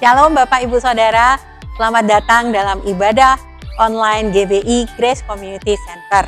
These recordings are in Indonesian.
Shalom Bapak Ibu Saudara, selamat datang dalam ibadah online GBI Grace Community Center.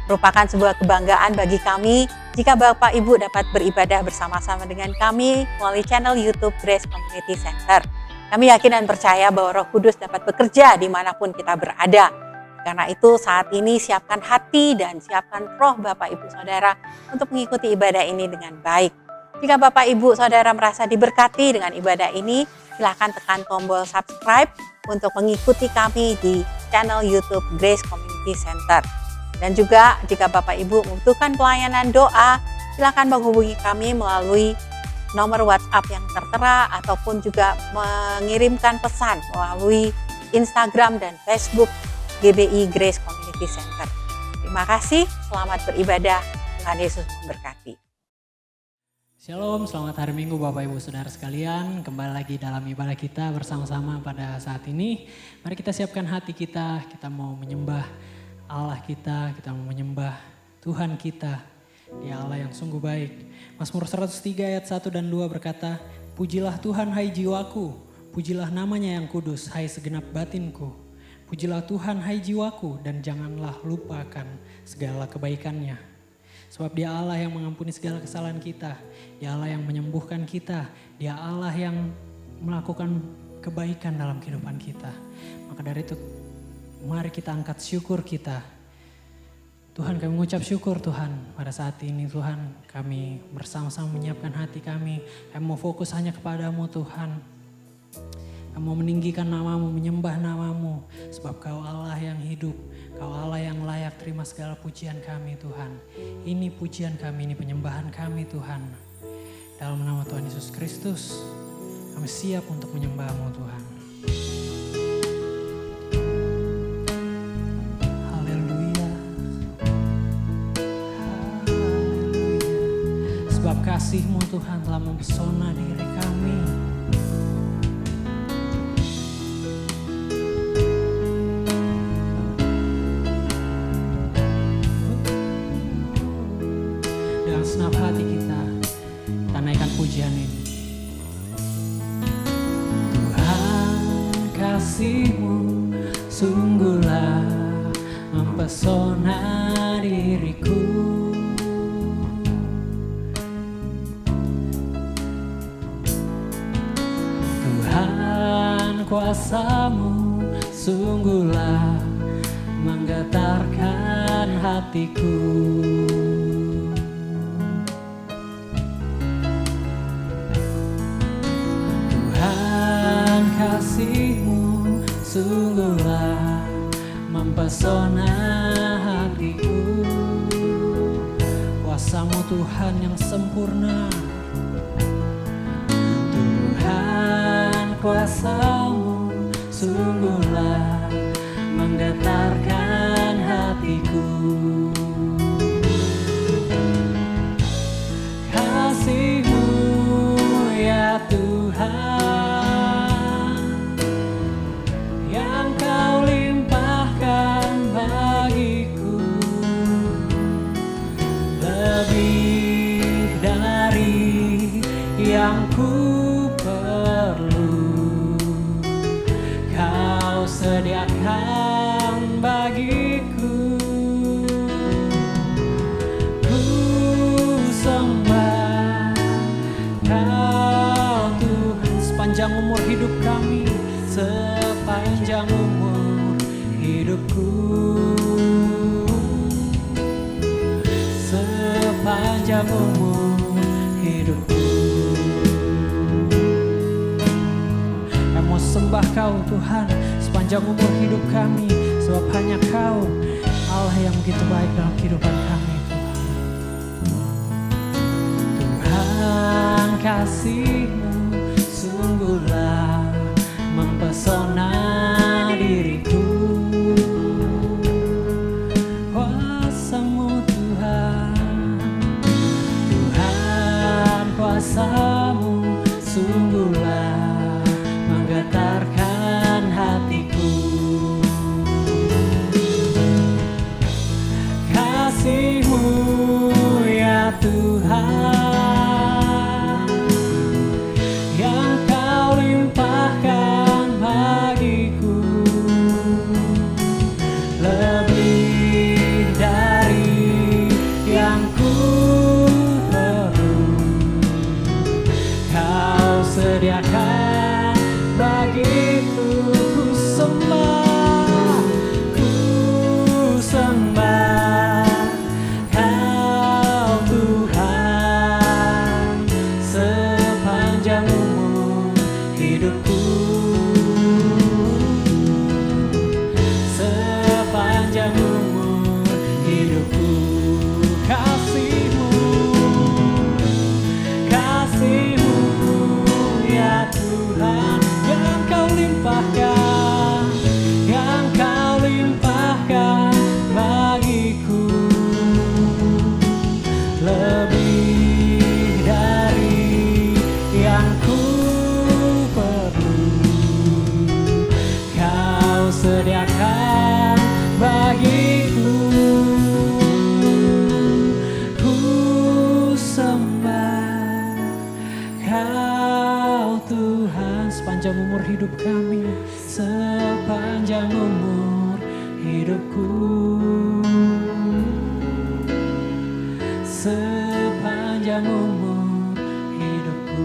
Merupakan sebuah kebanggaan bagi kami jika Bapak Ibu dapat beribadah bersama-sama dengan kami melalui channel YouTube Grace Community Center. Kami yakin dan percaya bahwa Roh Kudus dapat bekerja dimanapun kita berada. Karena itu saat ini siapkan hati dan siapkan roh Bapak Ibu Saudara untuk mengikuti ibadah ini dengan baik. Jika Bapak Ibu Saudara merasa diberkati dengan ibadah ini, silakan tekan tombol subscribe untuk mengikuti kami di channel YouTube Grace Community Center. Dan juga jika Bapak Ibu membutuhkan pelayanan doa, silakan menghubungi kami melalui nomor WhatsApp yang tertera ataupun juga mengirimkan pesan melalui Instagram dan Facebook GBI Grace Community Center. Terima kasih, selamat beribadah. Tuhan Yesus memberkati. Shalom, selamat hari Minggu Bapak Ibu Saudara sekalian. Kembali lagi dalam ibadah kita bersama-sama pada saat ini. Mari kita siapkan hati kita mau menyembah Allah kita mau menyembah Tuhan kita. Dia Allah yang sungguh baik. Mazmur 103 ayat 1 dan 2 berkata, "Pujilah Tuhan hai jiwaku, pujilah namanya yang kudus hai segenap batinku. Pujilah Tuhan hai jiwaku dan janganlah lupakan segala kebaikannya. Sebab dia Allah yang mengampuni segala kesalahan kita. Dia Allah yang menyembuhkan kita. Dia Allah yang melakukan kebaikan dalam kehidupan kita." Maka dari itu mari kita angkat syukur kita. Tuhan, kami mengucap syukur Tuhan pada saat ini Tuhan. Kami bersama-sama menyiapkan hati kami. Kami mau fokus hanya kepadamu Tuhan. Kami mau meninggikan namamu, menyembah namamu. Sebab Kau Allah yang hidup. Kau Allah yang layak terima segala pujian kami Tuhan. Ini pujian kami, ini penyembahan kami Tuhan. Dalam nama Tuhan Yesus Kristus, kami siap untuk menyembah-Mu Tuhan. Haleluya. Haleluya. Sebab kasih-Mu Tuhan telah mempesona diri kami. Senap hati kita naikkan pujian ini. Tuhan, kasih-Mu sungguhlah mempesona diriku. Tuhan, kuasa-Mu sungguhlah menggetarkan hatiku. Kasih-Mu sungguhlah mempesona hatiku. Kuasa-Mu Tuhan yang sempurna. Tuhan, kuasa-Mu sungguhlah menggetarkan hatiku. Kasih-Mu ya Tuhan, yang ku perlu Kau sediakan bagiku. Ku sembah Kau Tuhan sepanjang umur hidup kami, sepanjang umur hidupku, sepanjang umur hidupku. Sembah Kau Tuhan sepanjang umur hidup kami. Sebab hanya Kau Allah yang begitu baik dalam kehidupan kami Tuhan. Tuhan, kasih-Mu sungguhlah mempesona diriku. Kuasa-Mu Tuhan, Tuhan kuasa-Mu sungguhlah menggetarkan hatiku. Kasih-Mu ya Tuhan, yang Kau limpahkan sediakan bagiku. Ku sembah, ku sembah Kau Tuhan sepanjang umur hidupku. Sepanjang umur hidupku, kasih-Mu, kasih-Mu ya Tuhan, yang Kau limpahkan, yang Kau limpahkan bagiku, lebih dari yang ku perlu. Kau sediakan bagiku. Ku sembah Kau Tuhan sepanjang umur hidup kami, sepanjang umur hidupku, sepanjang umur hidupku,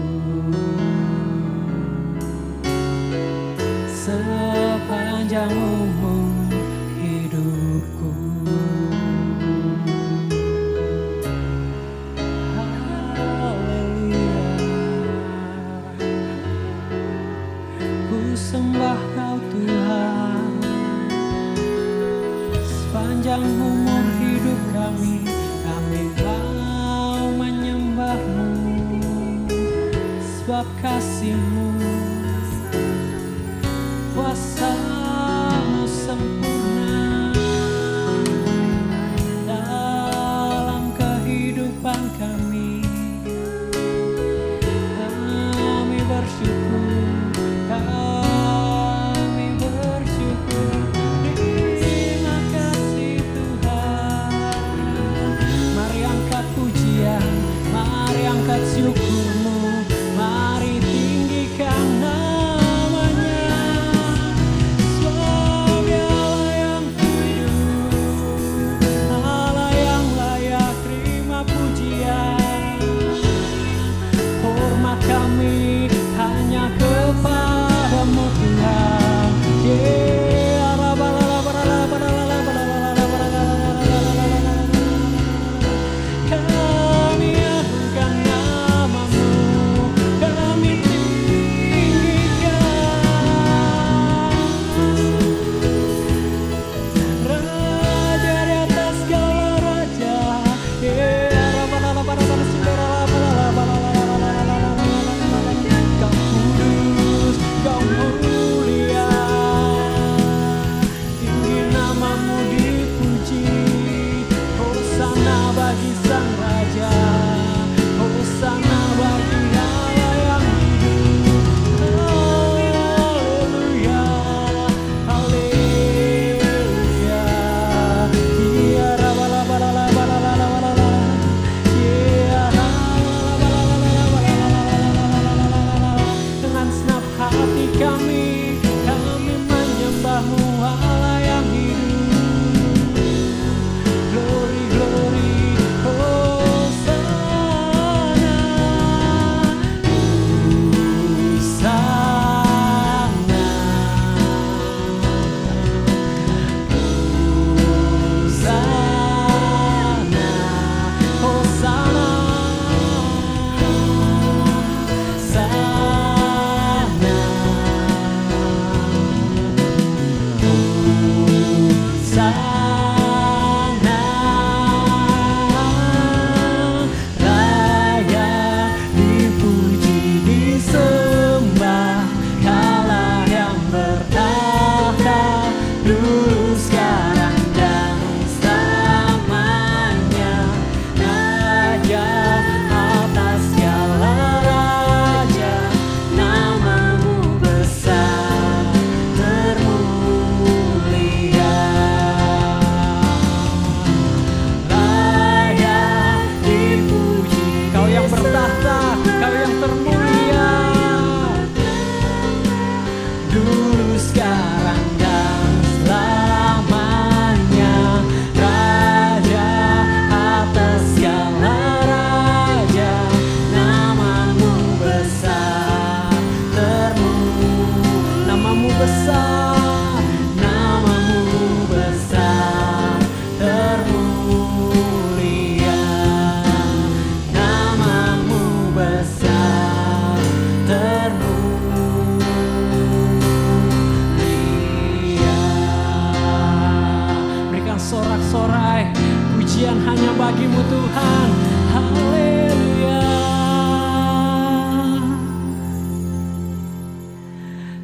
sepanjang umur hidupku. Haleluya. Ku sembah Kau Tuhan sepanjang umur hidup kami. Kami mau menyembah-Mu sebab kasih-Mu, kuasa-Mu sempurna dalam kehidupan kami. Kami bersyukur, kami bersyukur. Terima kasih Tuhan. Mari angkat pujian, mari angkat syukur-Mu, mari tinggikan namanya. Sebab Dialah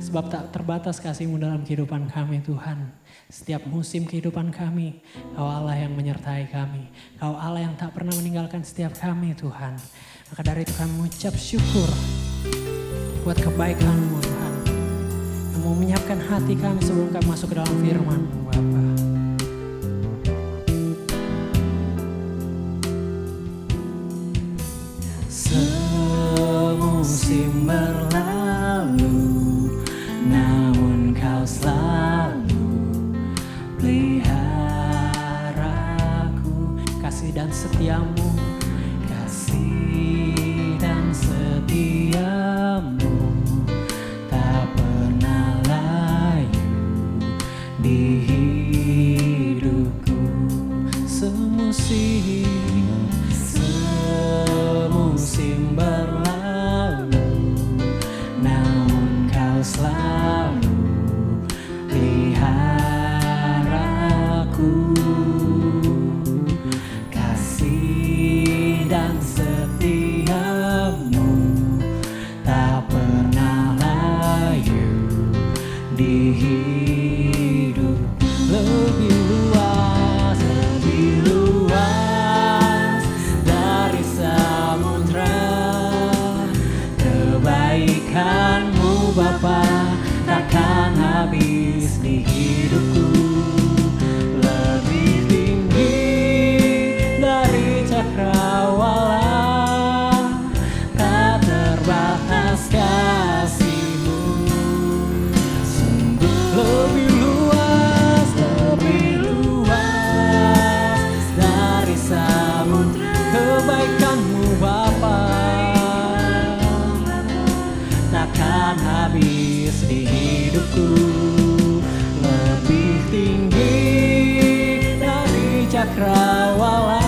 Sebab tak terbatas kasih-Mu dalam kehidupan kami Tuhan. Setiap musim kehidupan kami, Kau Allah yang menyertai kami. Kau Allah yang tak pernah meninggalkan setiap kami Tuhan. Maka dari itu kami mengucap syukur buat kebaikan-Mu Tuhan. Yang mau menyiapkan hati kami sebelum kami masuk ke dalam firman-Mu Bapa. Semusim berlalu, namun Kau selalu peliharaku. Kasih dan setiamu, kasih dan setiamu tak pernah layu di hidupku. Semusim berlalu, namun Kau selalu peliharaku. Kasih dan setiamu tak pernah layu di hidup. Lebih luas dari samudra. Kebaikan-Mu Bapa takkan habis di hidupku. Lebih tinggi dari cakrawala, tak terbatas kasih-Mu. Sungguh lebih luas dari samudra. Kebaikan-Mu Bapa takkan habis di hidupku. Lebih tinggi dari cakrawala,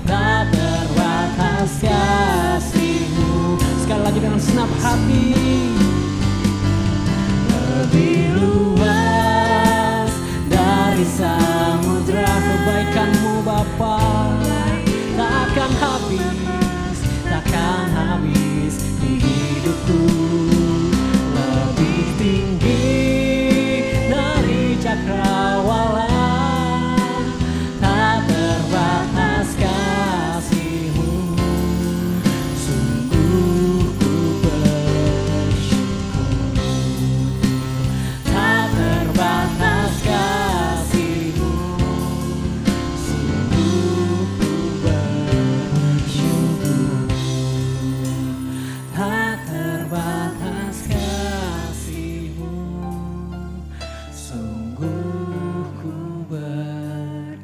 tak terbatas kasih-Mu. Sekali lagi dengan senap hati. Lebih luas dari samudra. Kebaikan-Mu Bapa takkan habis di hidupku. Lebih tinggi dari cakrawala, tak terbatas kasih-Mu. Sungguh ku bersyukur, tak terbatas kasih-Mu. Sungguh ku bersyukur, tak terbatas kasih-Mu. Sungguh ku bersyukur.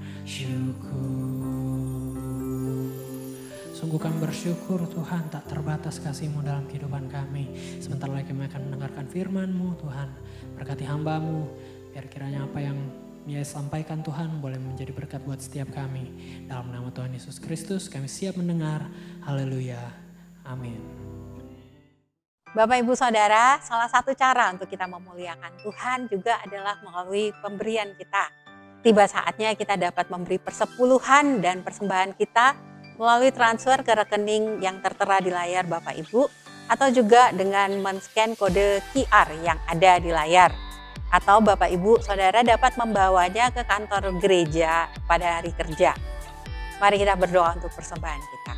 Sungguh kami bersyukur Tuhan, tak terbatas kasih-Mu dalam kehidupan kami. Sebentar lagi kami akan mendengarkan firman-Mu Tuhan. Berkati hamba-Mu, biar kiranya apa yang Ia sampaikan Tuhan boleh menjadi berkat buat setiap kami. Dalam nama Tuhan Yesus Kristus kami siap mendengar. Haleluya. Amin. Bapak Ibu Saudara, salah satu cara untuk kita memuliakan Tuhan juga adalah melalui pemberian kita. Tiba saatnya kita dapat memberi persepuluhan dan persembahan kita melalui transfer ke rekening yang tertera di layar Bapak Ibu, atau juga dengan men-scan kode QR yang ada di layar. Atau Bapak Ibu Saudara dapat membawanya ke kantor gereja pada hari kerja. Mari kita berdoa untuk persembahan kita.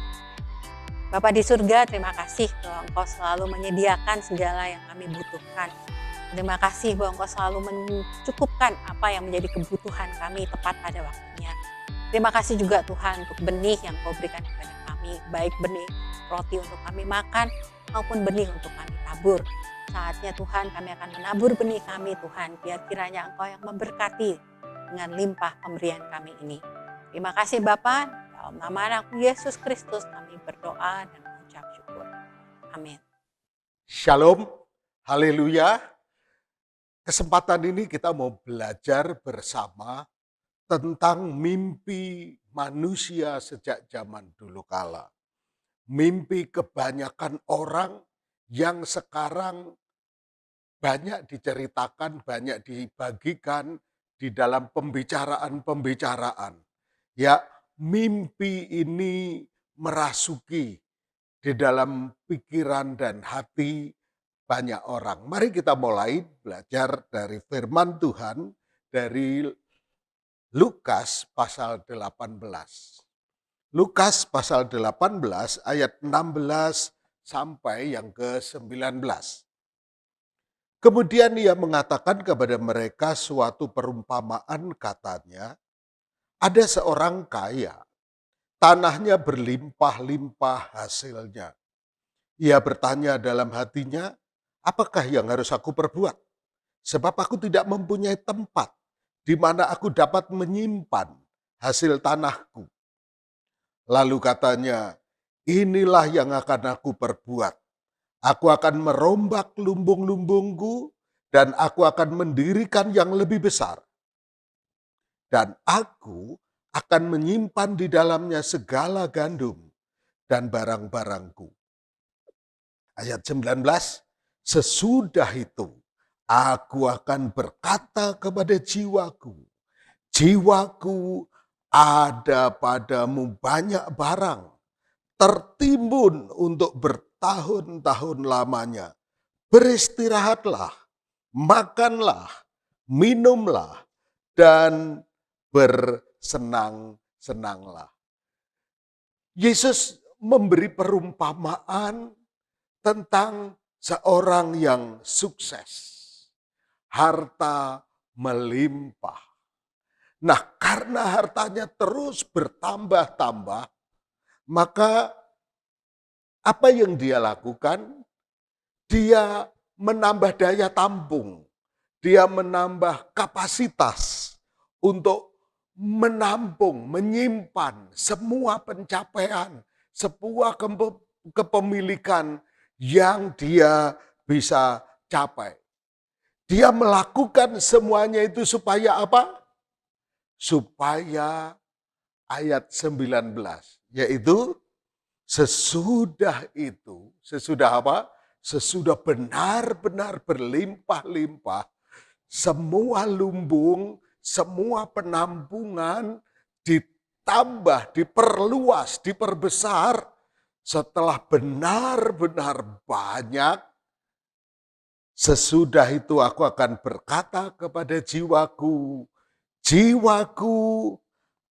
Bapa di surga, terima kasih bahwa Engkau selalu menyediakan segala yang kami butuhkan. Terima kasih bahwa Engkau selalu mencukupkan apa yang menjadi kebutuhan kami tepat pada waktunya. Terima kasih juga Tuhan untuk benih yang Kau berikan kepada kami, baik benih roti untuk kami makan maupun benih untuk kami tabur. Saatnya Tuhan kami akan menabur benih kami Tuhan, biar kiranya Engkau yang memberkati dengan limpah pemberian kami ini. Terima kasih Bapa, dalam nama Anak Yesus Kristus kami berdoa dan mengucap syukur. Amin. Shalom, haleluya. Kesempatan ini kita mau belajar bersama tentang mimpi manusia sejak zaman dulu kala. Mimpi kebanyakan orang yang sekarang banyak diceritakan, banyak dibagikan di dalam pembicaraan-pembicaraan. Ya, mimpi ini merasuki di dalam pikiran dan hati banyak orang. Mari kita mulai belajar dari firman Tuhan dari Lukas pasal 18. Lukas pasal 18 ayat 16 sampai yang ke-19. Kemudian ia mengatakan kepada mereka suatu perumpamaan, katanya, ada seorang kaya, tanahnya berlimpah-limpah hasilnya. Ia bertanya dalam hatinya, apakah yang harus aku perbuat? Sebab aku tidak mempunyai tempat di mana aku dapat menyimpan hasil tanahku. Lalu katanya, inilah yang akan aku perbuat. Aku akan merombak lumbung-lumbungku dan aku akan mendirikan yang lebih besar. Dan aku akan menyimpan di dalamnya segala gandum dan barang-barangku. Ayat 19, sesudah itu aku akan berkata kepada jiwaku, jiwaku, ada padamu banyak barang, tertimbun untuk bertahun-tahun lamanya. Beristirahatlah, makanlah, minumlah, dan bersenang-senanglah. Yesus memberi perumpamaan tentang seorang yang sukses. Harta melimpah. Nah, karena hartanya terus bertambah-tambah, maka apa yang dia lakukan? Dia menambah daya tampung. Dia menambah kapasitas untuk menampung, menyimpan semua pencapaian, sebuah kepemilikan yang dia bisa capai. Dia melakukan semuanya itu supaya apa? Supaya ayat 19, yaitu sesudah itu, sesudah apa? Sesudah benar-benar berlimpah-limpah, semua lumbung, semua penampungan ditambah, diperluas, diperbesar. Setelah benar-benar banyak, sesudah itu aku akan berkata kepada jiwaku, jiwaku,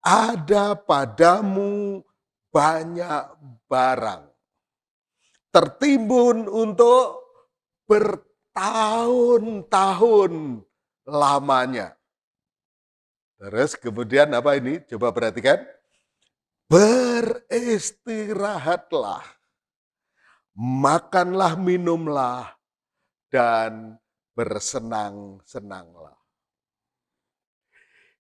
ada padamu banyak barang. Tertimbun untuk bertahun-tahun lamanya. Terus kemudian apa ini? Coba perhatikan. Beristirahatlah, makanlah, minumlah, dan bersenang-senanglah.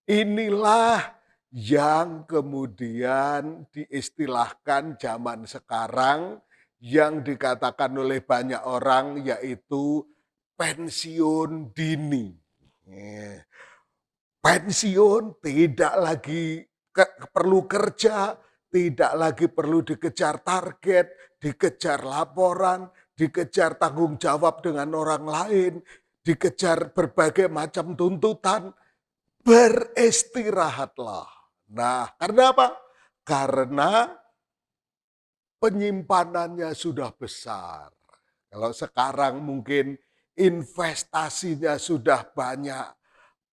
Inilah yang kemudian diistilahkan zaman sekarang yang dikatakan oleh banyak orang yaitu pensiun dini. Pensiun tidak lagi perlu kerja, tidak lagi perlu dikejar target, dikejar laporan, dikejar tanggung jawab dengan orang lain, dikejar berbagai macam tuntutan. Beristirahatlah. Nah, karena apa? Karena penyimpanannya sudah besar. Kalau sekarang mungkin investasinya sudah banyak,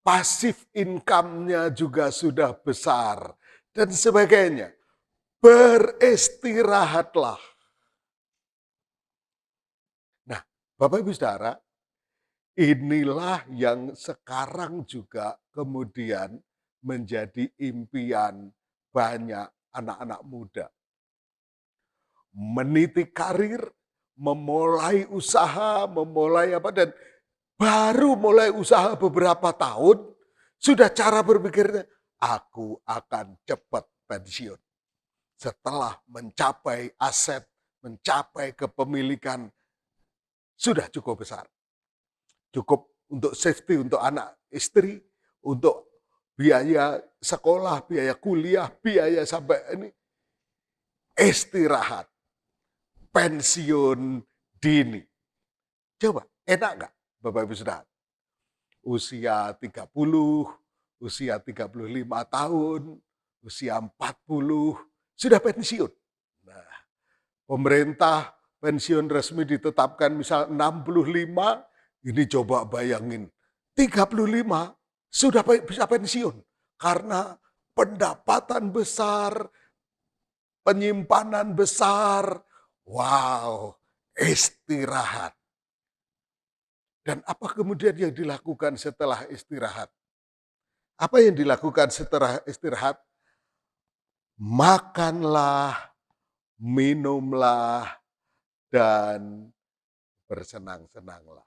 pasif income-nya juga sudah besar, dan sebagainya. Beristirahatlah. Nah, Bapak Ibu Saudara, inilah yang sekarang juga kemudian menjadi impian banyak anak-anak muda. Meniti karir, memulai usaha, memulai apa, dan baru mulai usaha beberapa tahun, sudah cara berpikirnya, aku akan cepat pensiun. Setelah mencapai aset, mencapai kepemilikan, sudah cukup besar. Cukup untuk safety, untuk anak istri, untuk biaya sekolah, biaya kuliah, biaya sampai ini. Istirahat, pensiun dini. Coba, enak nggak Bapak Ibu Saudara? Usia 30, usia 35 tahun, usia 40, sudah pensiun. Nah, pemerintah pensiun resmi ditetapkan misal 65, ini coba bayangin 35 sudah bisa pensiun. Karena pendapatan besar, penyimpanan besar, wow, istirahat. Dan apa kemudian yang dilakukan setelah istirahat? Apa yang dilakukan setelah istirahat? Makanlah, minumlah, dan bersenang-senanglah.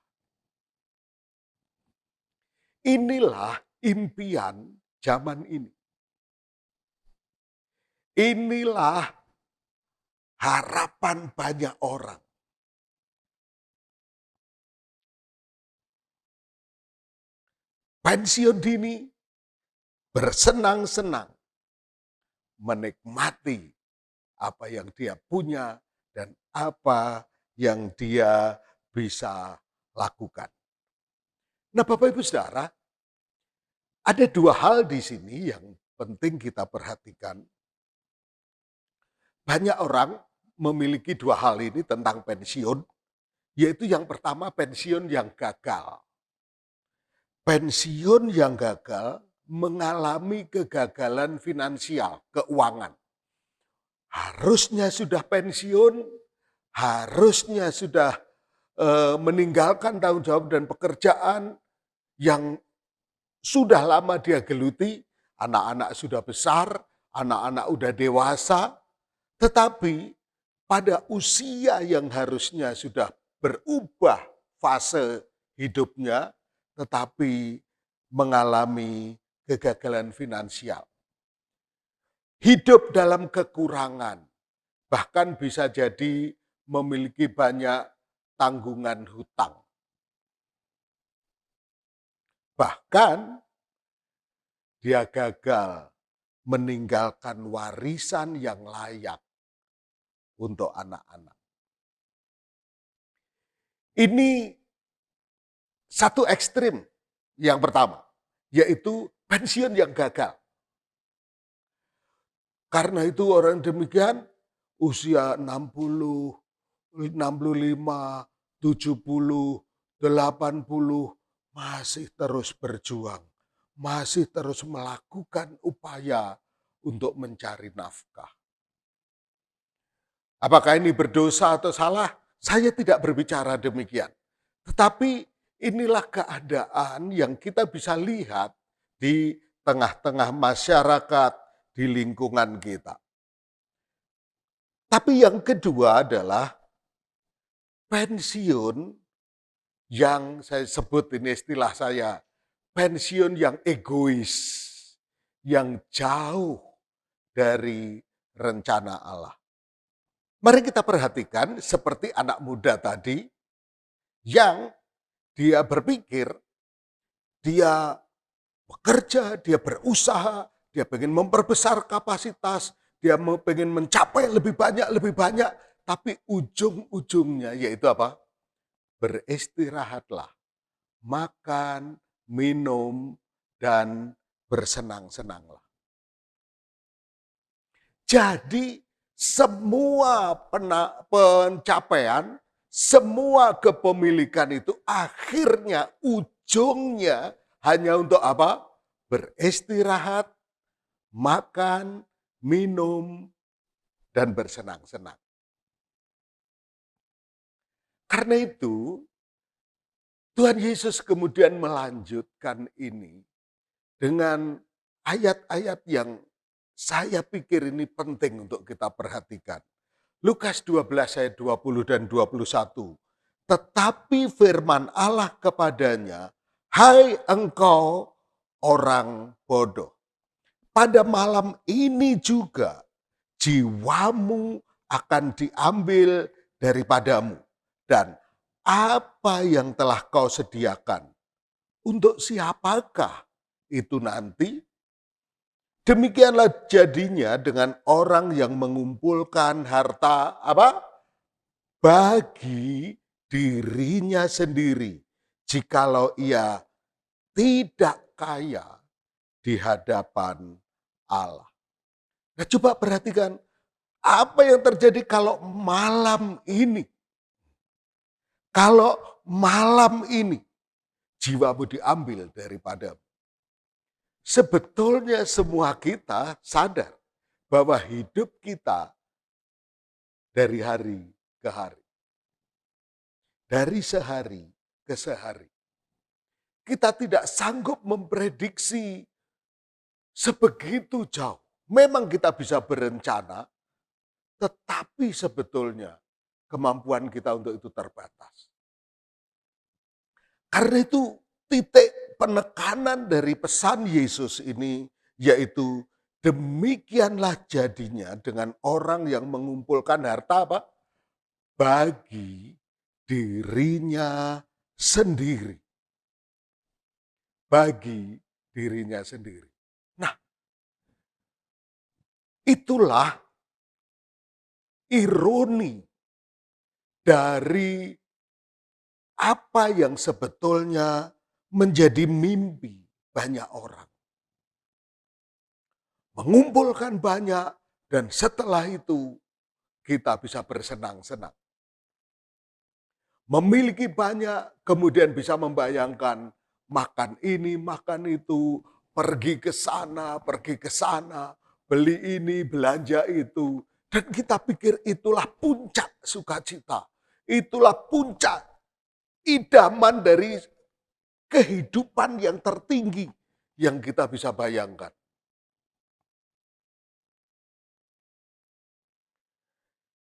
Inilah impian zaman ini. Inilah harapan banyak orang. Pensiun dini, bersenang-senang, menikmati apa yang dia punya dan apa yang dia bisa lakukan. Nah, Bapak Ibu Saudara, ada dua hal di sini yang penting kita perhatikan. Banyak orang memiliki dua hal ini tentang pensiun, yaitu yang pertama pensiun yang gagal. Pensiun yang gagal mengalami kegagalan finansial, keuangan. Harusnya sudah pensiun, harusnya sudah meninggalkan tanggung jawab dan pekerjaan yang sudah lama dia geluti, anak-anak sudah besar, anak-anak sudah dewasa, tetapi pada usia yang harusnya sudah berubah fase hidupnya, tetapi mengalami kegagalan finansial. Hidup dalam kekurangan, bahkan bisa jadi memiliki banyak tanggungan hutang. Bahkan dia gagal meninggalkan warisan yang layak untuk anak-anak. Ini satu ekstrim yang pertama, yaitu pensiun yang gagal. Karena itu orang demikian usia 60, 65, 70, 80 masih terus berjuang, masih terus melakukan upaya untuk mencari nafkah. Apakah ini berdosa atau salah? Saya tidak berbicara demikian. Tetapi inilah keadaan yang kita bisa lihat di tengah-tengah masyarakat, di lingkungan kita. Tapi yang kedua adalah pensiun yang saya sebut, ini istilah saya, pensiun yang egois, yang jauh dari rencana Allah. Mari kita perhatikan seperti anak muda tadi yang dia berpikir, dia bekerja, dia berusaha, dia ingin memperbesar kapasitas, dia ingin mencapai lebih banyak, tapi ujung-ujungnya yaitu apa? Beristirahatlah, makan, minum, dan bersenang-senanglah. Jadi semua pencapaian, semua kepemilikan itu akhirnya ujungnya hanya untuk apa? Beristirahat, makan, minum, dan bersenang-senang. Karena itu, Tuhan Yesus kemudian melanjutkan ini dengan ayat-ayat yang saya pikir ini penting untuk kita perhatikan. Lukas 12 ayat 20 dan 21. Tetapi firman Allah kepadanya, hai engkau orang bodoh. Pada malam ini juga jiwamu akan diambil daripadamu. Dan apa yang telah kau sediakan, untuk siapakah itu nanti? Demikianlah jadinya dengan orang yang mengumpulkan harta apa? Bagi dirinya sendiri, jikalau ia tidak kaya di hadapan Allah. Nah, coba perhatikan apa yang terjadi kalau malam ini Kalau malam ini jiwamu diambil daripadamu, sebetulnya semua kita sadar bahwa hidup kita dari hari ke hari, dari sehari ke sehari. Kita tidak sanggup memprediksi sebegitu jauh. Memang kita bisa berencana, tetapi sebetulnya kemampuan kita untuk itu terbatas. Karena itu titik penekanan dari pesan Yesus ini yaitu demikianlah jadinya dengan orang yang mengumpulkan harta apa? Bagi dirinya sendiri. Bagi dirinya sendiri. Nah, itulah ironi dari apa yang sebetulnya menjadi mimpi banyak orang. Mengumpulkan banyak dan setelah itu kita bisa bersenang-senang. Memiliki banyak, kemudian bisa membayangkan makan ini, makan itu, pergi ke sana, beli ini, belanja itu. Dan kita pikir itulah puncak sukacita. Itulah puncak idaman dari kehidupan yang tertinggi yang kita bisa bayangkan.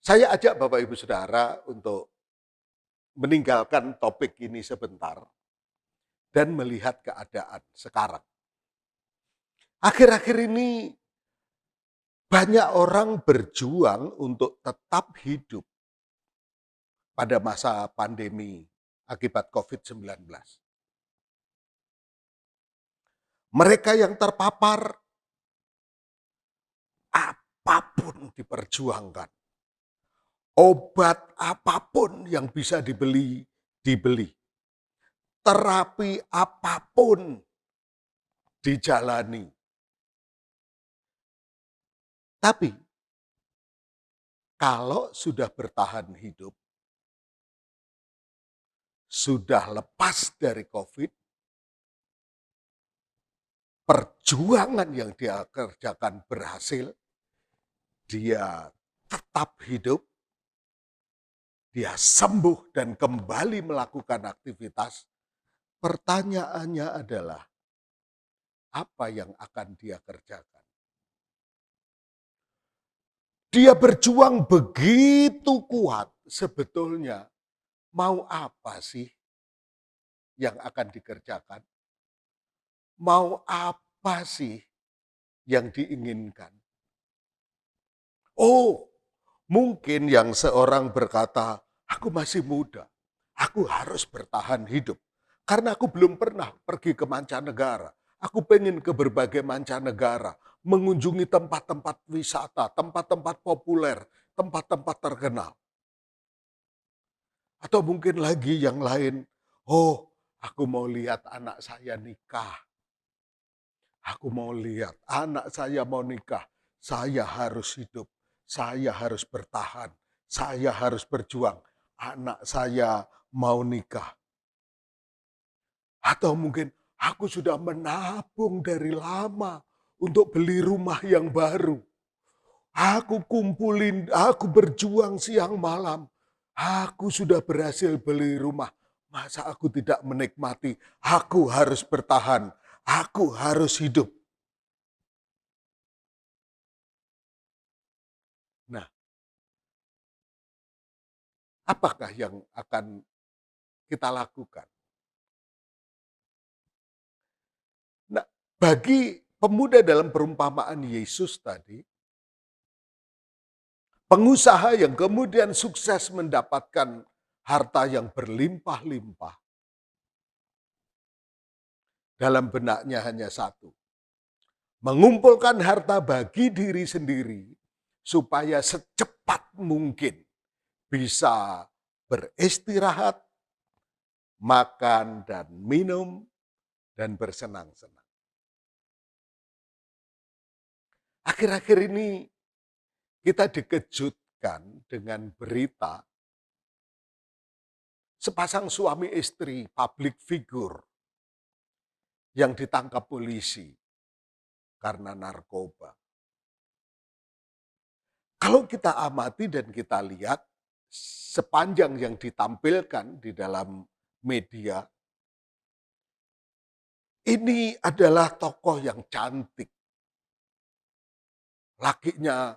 Saya ajak Bapak Ibu Saudara untuk meninggalkan topik ini sebentar dan melihat keadaan sekarang. Akhir-akhir ini banyak orang berjuang untuk tetap hidup pada masa pandemi akibat COVID-19. Mereka yang terpapar, apapun diperjuangkan. Obat apapun yang bisa dibeli, dibeli. Terapi apapun dijalani. Tapi kalau sudah bertahan hidup, sudah lepas dari COVID, perjuangan yang dia kerjakan berhasil, dia tetap hidup, dia sembuh dan kembali melakukan aktivitas, pertanyaannya adalah, apa yang akan dia kerjakan? Dia berjuang begitu kuat, sebetulnya mau apa sih yang akan dikerjakan? Mau apa sih yang diinginkan? Oh, mungkin yang seorang berkata, aku masih muda, aku harus bertahan hidup. Karena aku belum pernah pergi ke mancanegara. Aku pengen ke berbagai mancanegara, mengunjungi tempat-tempat wisata, tempat-tempat populer, tempat-tempat terkenal. Atau mungkin lagi yang lain, oh aku mau lihat anak saya nikah. Aku mau lihat anak saya mau nikah, saya harus hidup. Saya harus bertahan, saya harus berjuang. Anak saya mau nikah. Atau mungkin aku sudah menabung dari lama untuk beli rumah yang baru. Aku kumpulin, aku berjuang siang malam. Aku sudah berhasil beli rumah. Masa aku tidak menikmati? Aku harus bertahan, aku harus hidup. Nah, apakah yang akan kita lakukan? Nah, bagi pemuda dalam perumpamaan Yesus tadi, pengusaha yang kemudian sukses mendapatkan harta yang berlimpah-limpah, dalam benaknya hanya satu. Mengumpulkan harta bagi diri sendiri supaya secepat mungkin bisa beristirahat, makan dan minum, dan bersenang-senang. Akhir-akhir ini kita dikejutkan dengan berita sepasang suami istri, public figure yang ditangkap polisi karena narkoba. Kalau kita amati dan kita lihat sepanjang yang ditampilkan di dalam media, ini adalah tokoh yang cantik. Lakinya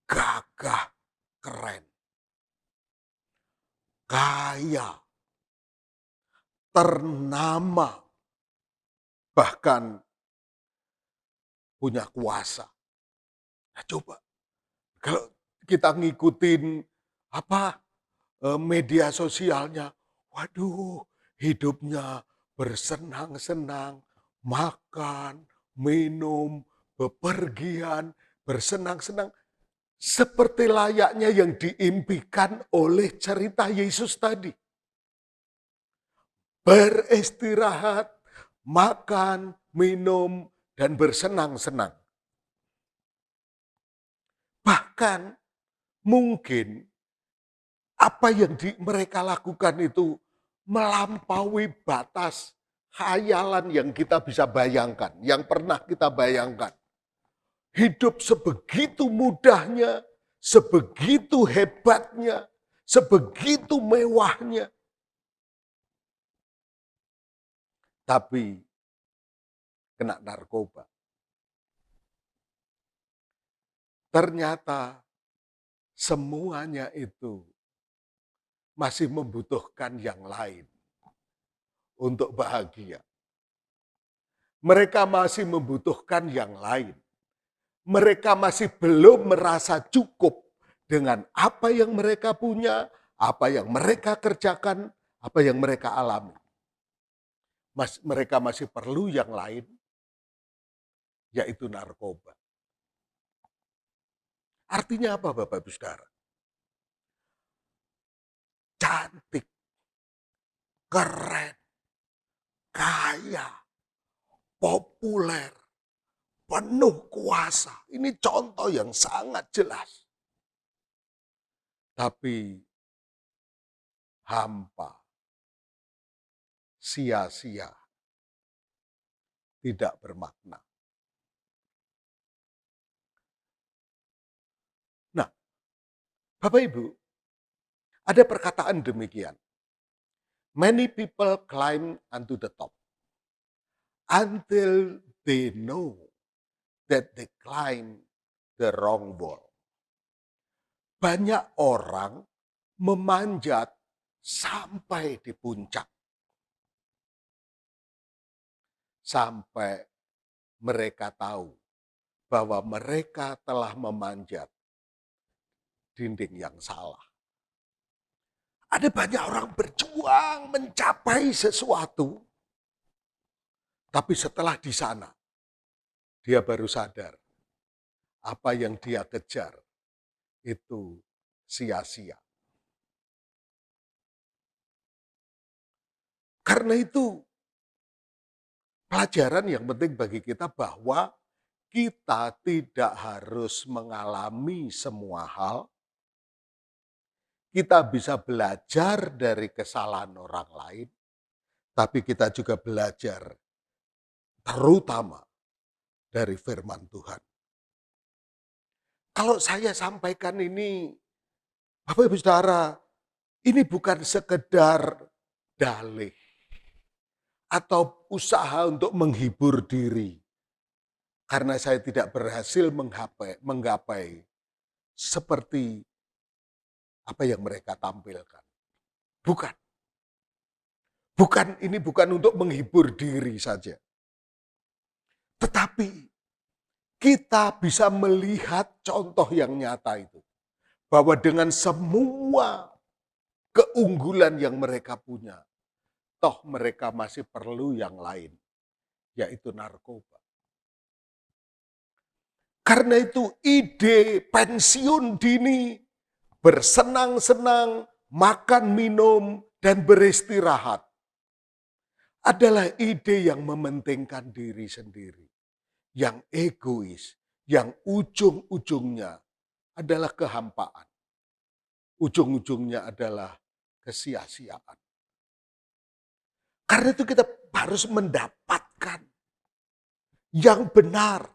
gagah, keren, kaya, ternama, bahkan punya kuasa. Nah, coba kalau kita ngikutin media sosialnya, waduh, hidupnya bersenang-senang, makan, minum, bepergian, bersenang-senang. Seperti layaknya yang diimpikan oleh cerita Yesus tadi. Beristirahat, makan, minum, dan bersenang-senang. Bahkan mungkin apa yang mereka lakukan itu melampaui batas khayalan yang kita bisa bayangkan, yang pernah kita bayangkan. Hidup sebegitu mudahnya, sebegitu hebatnya, sebegitu mewahnya. Tapi kena narkoba. Ternyata semuanya itu masih membutuhkan yang lain untuk bahagia. Mereka masih membutuhkan yang lain. Mereka masih belum merasa cukup dengan apa yang mereka punya, apa yang mereka kerjakan, apa yang mereka alami. Mereka masih perlu yang lain, yaitu narkoba. Artinya apa Bapak Ibu Saudara? Cantik, keren, kaya, populer, penuh kuasa. Ini contoh yang sangat jelas. Tapi hampa, sia-sia, tidak bermakna. Nah, Bapak Ibu, ada perkataan demikian. Many people climb unto the top until they know that they climb the wrong wall. Banyak orang memanjat sampai di puncak. Sampai mereka tahu bahwa mereka telah memanjat dinding yang salah. Ada banyak orang berjuang mencapai sesuatu, tapi setelah di sana, dia baru sadar apa yang dia kejar itu sia-sia. Karena itu, pelajaran yang penting bagi kita bahwa kita tidak harus mengalami semua hal. Kita bisa belajar dari kesalahan orang lain, tapi kita juga belajar terutama dari firman Tuhan. Kalau saya sampaikan ini, Bapak Ibu Saudara, ini bukan sekedar dalih atau usaha untuk menghibur diri. Karena saya tidak berhasil menggapai seperti apa yang mereka tampilkan. Bukan. Ini bukan untuk menghibur diri saja. Tetapi kita bisa melihat contoh yang nyata itu. Bahwa dengan semua keunggulan yang mereka punya, toh mereka masih perlu yang lain, yaitu narkoba. Karena itu ide pensiun dini, bersenang-senang, makan, minum, dan beristirahat adalah ide yang mementingkan diri sendiri, yang egois, yang ujung-ujungnya adalah kehampaan. Ujung-ujungnya adalah kesia-siaan. Karena itu kita harus mendapatkan yang benar.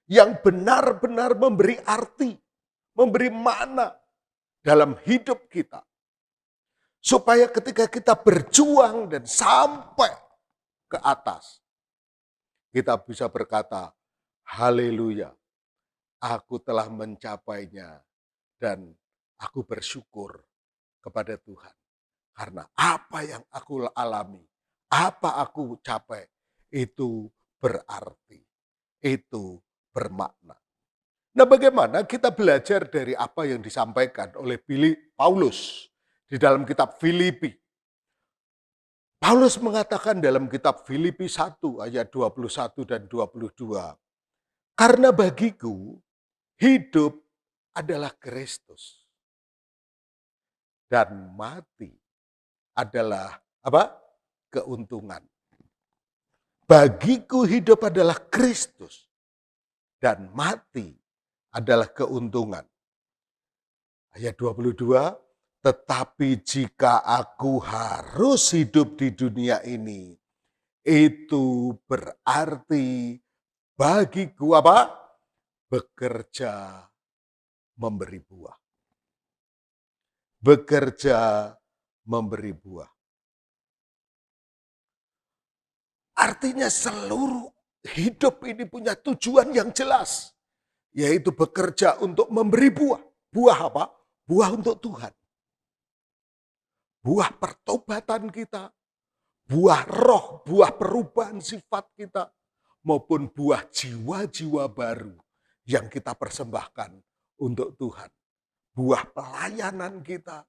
Yang benar-benar memberi arti, memberi makna dalam hidup kita. Supaya ketika kita berjuang dan sampai ke atas, kita bisa berkata, haleluya, aku telah mencapainya dan aku bersyukur kepada Tuhan. Karena apa yang aku alami, apa aku capai, itu berarti, itu bermakna. Nah, bagaimana kita belajar dari apa yang disampaikan oleh Paulus di dalam kitab Filipi? Paulus mengatakan dalam kitab Filipi 1 ayat 21 dan 22, karena bagiku hidup adalah Kristus dan mati adalah apa? Keuntungan. Bagiku hidup adalah Kristus dan mati adalah keuntungan. Ayat 22, tetapi jika aku harus hidup di dunia ini, itu berarti bagiku apa? Bekerja memberi buah. Bekerja memberi buah. Artinya seluruh hidup ini punya tujuan yang jelas. Yaitu bekerja untuk memberi buah. Buah apa? Buah untuk Tuhan. Buah pertobatan kita. Buah roh, buah perubahan sifat kita. Maupun buah jiwa-jiwa baru yang kita persembahkan untuk Tuhan. Buah pelayanan kita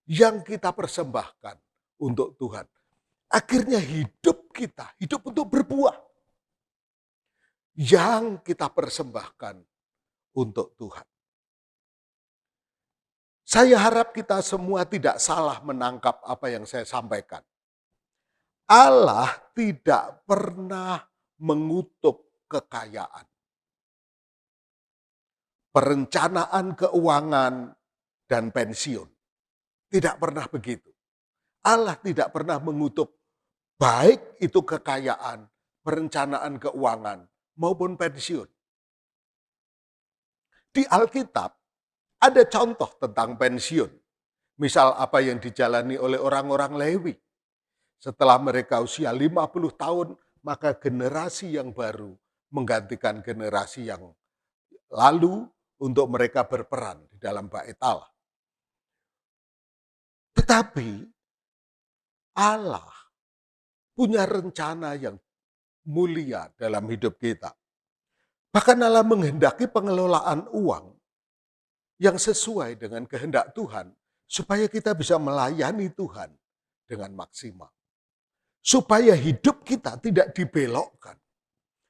yang kita persembahkan untuk Tuhan. Akhirnya hidup kita, hidup untuk berbuah. Yang kita persembahkan untuk Tuhan. Saya harap kita semua tidak salah menangkap apa yang saya sampaikan. Allah tidak pernah mengutuk kekayaan. Perencanaan keuangan dan pensiun. Tidak pernah begitu. Allah tidak pernah mengutuk baik itu kekayaan, perencanaan keuangan, maupun pensiun. Di Alkitab ada contoh tentang pensiun. Misal apa yang dijalani oleh orang-orang Lewi. Setelah mereka usia 50 tahun, maka generasi yang baru menggantikan generasi yang lalu untuk mereka berperan di dalam bait Allah. Tetapi Allah punya rencana yang mulia dalam hidup kita. Bahkan Allah menghendaki pengelolaan uang yang sesuai dengan kehendak Tuhan, supaya kita bisa melayani Tuhan dengan maksimal. Supaya hidup kita tidak dibelokkan.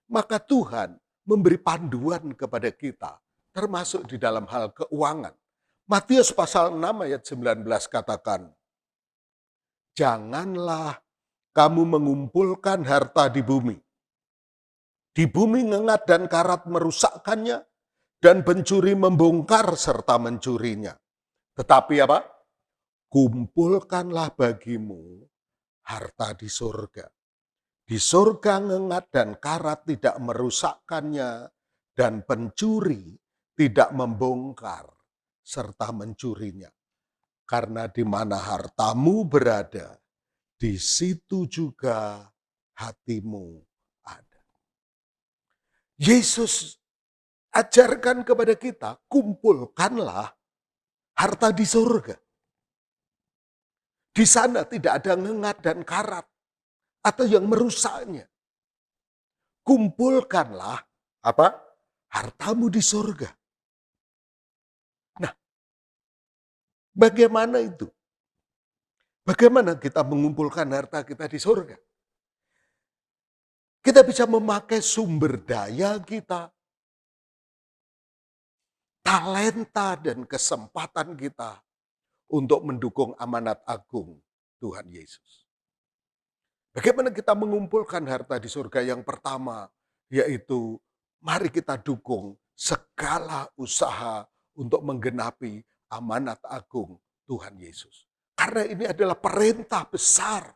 Maka Tuhan memberi panduan kepada kita, termasuk di dalam hal keuangan. Matius pasal 6 ayat 19 katakan, janganlah kamu mengumpulkan harta di bumi. Di bumi ngengat dan karat merusakkannya, dan pencuri membongkar serta mencurinya. Tetapi apa? Kumpulkanlah bagimu harta di surga. Di surga ngengat dan karat tidak merusakkannya, dan pencuri tidak membongkar serta mencurinya. Karena di mana hartamu berada, di situ juga hatimu ada. Yesus ajarkan kepada kita, kumpulkanlah harta di surga. Di sana tidak ada ngengat dan karat atau yang merusaknya. Kumpulkanlah apa? Hartamu di surga. Nah, bagaimana itu? Bagaimana kita mengumpulkan harta kita di surga? Kita bisa memakai sumber daya kita, talenta dan kesempatan kita untuk mendukung amanat agung Tuhan Yesus. Bagaimana kita mengumpulkan harta di surga? Yang pertama, yaitu mari kita dukung segala usaha untuk menggenapi amanat agung Tuhan Yesus. Karena ini adalah perintah besar,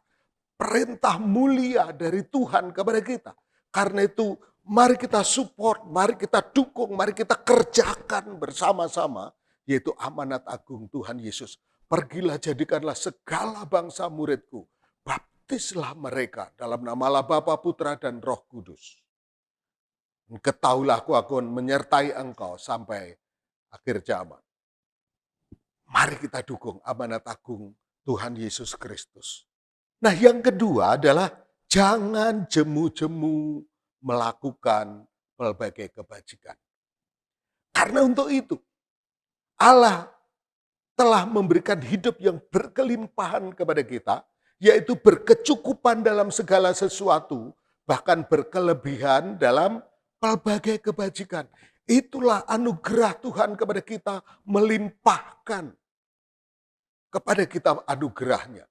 perintah mulia dari Tuhan kepada kita. Karena itu mari kita support, mari kita dukung, mari kita kerjakan bersama-sama. Yaitu amanat agung Tuhan Yesus. Pergilah jadikanlah segala bangsa muridku. Baptislah mereka dalam nama Allah Bapa, Putra, dan Roh Kudus. Ketahuilah aku akan menyertai engkau sampai akhir zaman. Mari kita dukung amanat agung Tuhan Yesus Kristus. Nah, yang kedua adalah jangan jemu-jemu melakukan berbagai kebajikan. Karena untuk itu Allah telah memberikan hidup yang berkelimpahan kepada kita, yaitu berkecukupan dalam segala sesuatu, bahkan berkelebihan dalam berbagai kebajikan. Itulah anugerah Tuhan kepada kita, melimpahkan kepada kita anugerahnya.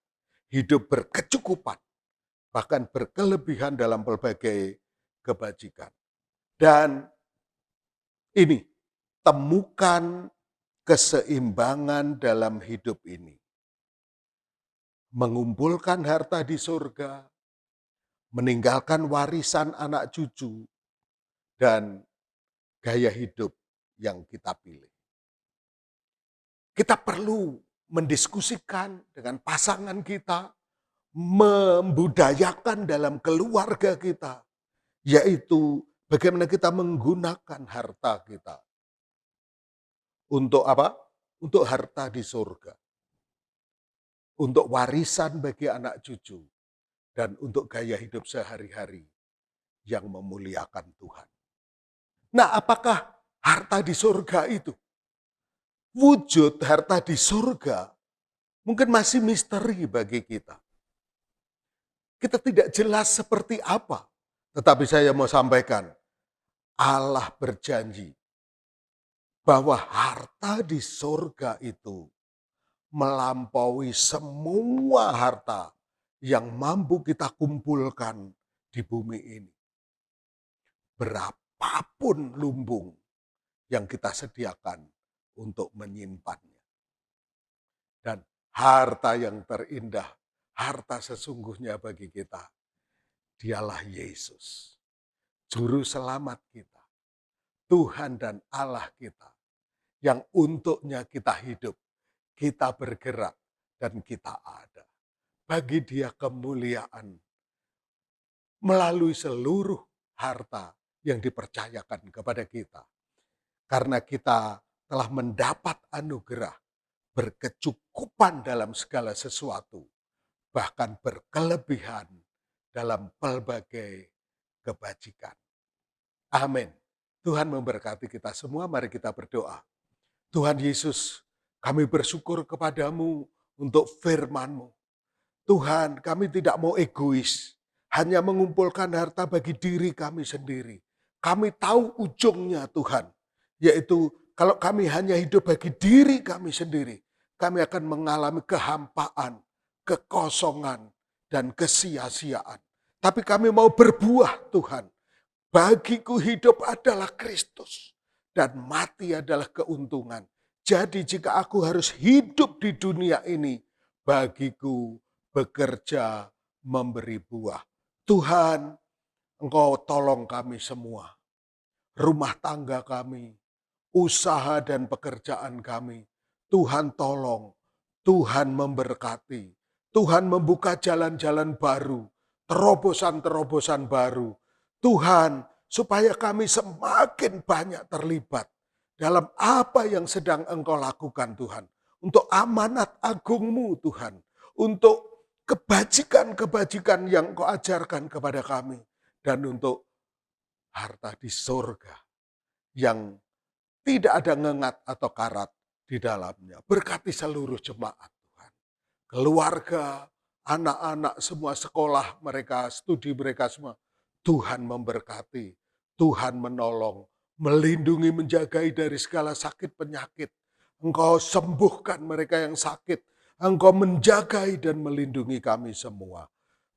Hidup berkecukupan, bahkan berkelebihan dalam berbagai kebajikan. Dan ini, temukan keseimbangan dalam hidup ini. Mengumpulkan harta di surga, meninggalkan warisan anak cucu, dan gaya hidup yang kita pilih. Kita perlu mendiskusikan dengan pasangan kita, membudayakan dalam keluarga kita, yaitu bagaimana kita menggunakan harta kita. Untuk apa? Untuk harta di surga. Untuk warisan bagi anak cucu. Dan untuk gaya hidup sehari-hari yang memuliakan Tuhan. Nah, apakah harta di surga itu? Wujud harta di surga mungkin masih misteri bagi kita. Kita tidak jelas seperti apa. Tetapi saya mau sampaikan, Allah berjanji bahwa harta di surga itu melampaui semua harta yang mampu kita kumpulkan di bumi ini. Berapapun lumbung yang kita sediakan untuk menyimpannya. Dan harta yang terindah, harta sesungguhnya bagi kita, dialah Yesus, Juru Selamat kita, Tuhan dan Allah kita, yang untuknya kita hidup, kita bergerak, dan kita ada. Bagi Dia kemuliaan melalui seluruh harta yang dipercayakan kepada kita. Karena kita telah mendapat anugerah berkecukupan dalam segala sesuatu, bahkan berkelebihan dalam berbagai kebajikan. Amin. Tuhan memberkati kita semua, mari kita berdoa. Tuhan Yesus, kami bersyukur kepadamu untuk firman-Mu. Tuhan, kami tidak mau egois, hanya mengumpulkan harta bagi diri kami sendiri. Kami tahu ujungnya Tuhan, yaitu kalau kami hanya hidup bagi diri kami sendiri, kami akan mengalami kehampaan, kekosongan, dan kesia-siaan. Tapi kami mau berbuah Tuhan. Bagiku hidup adalah Kristus dan mati adalah keuntungan. Jadi jika aku harus hidup di dunia ini, bagiku bekerja memberi buah. Tuhan, Engkau tolong kami semua. Rumah tangga kami, usaha dan pekerjaan kami. Tuhan tolong, Tuhan memberkati. Tuhan membuka jalan-jalan baru, terobosan-terobosan baru. Tuhan, supaya kami semakin banyak terlibat dalam apa yang sedang Engkau lakukan Tuhan. Untuk amanat agung-Mu Tuhan. Untuk kebajikan-kebajikan yang Engkau ajarkan kepada kami. Dan untuk harta di surga yang tidak ada ngengat atau karat di dalamnya. Berkati seluruh jemaat Tuhan. Keluarga, anak-anak semua sekolah mereka, studi mereka semua. Tuhan memberkati, Tuhan menolong, melindungi, menjagai dari segala sakit penyakit. Engkau sembuhkan mereka yang sakit. Engkau menjagai dan melindungi kami semua.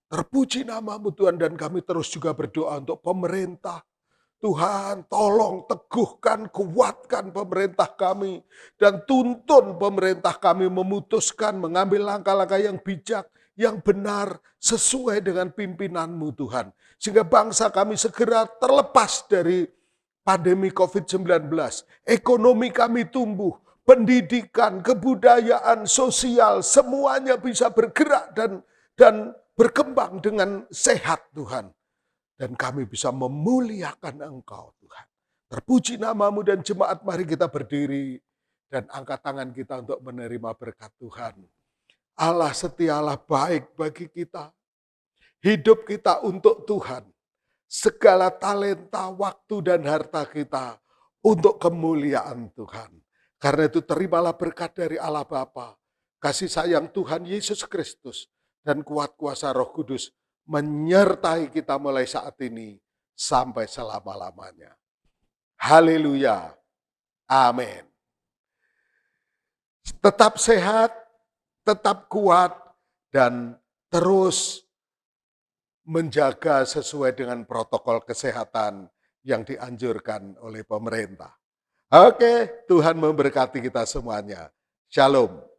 Terpuji nama-Mu Tuhan, dan kami terus juga berdoa untuk pemerintah. Tuhan, tolong teguhkan, kuatkan pemerintah kami. Dan tuntun pemerintah kami memutuskan, mengambil langkah-langkah yang bijak, yang benar, sesuai dengan pimpinan-Mu Tuhan. Sehingga bangsa kami segera terlepas dari pandemi COVID-19. Ekonomi kami tumbuh, pendidikan, kebudayaan, sosial, semuanya bisa bergerak dan berkembang dengan sehat Tuhan. Dan kami bisa memuliakan Engkau Tuhan. Terpuji nama-Mu dan jemaat, mari kita berdiri dan angkat tangan kita untuk menerima berkat Tuhan. Allah setialah baik bagi kita. Hidup kita untuk Tuhan. Segala talenta, waktu dan harta kita untuk kemuliaan Tuhan. Karena itu terimalah berkat dari Allah Bapa, kasih sayang Tuhan Yesus Kristus, dan kuat kuasa Roh Kudus menyertai kita mulai saat ini sampai selama-lamanya. Haleluya. Amin. Tetap sehat, tetap kuat, dan terus menjaga sesuai dengan protokol kesehatan yang dianjurkan oleh pemerintah. Oke, Tuhan memberkati kita semuanya. Shalom.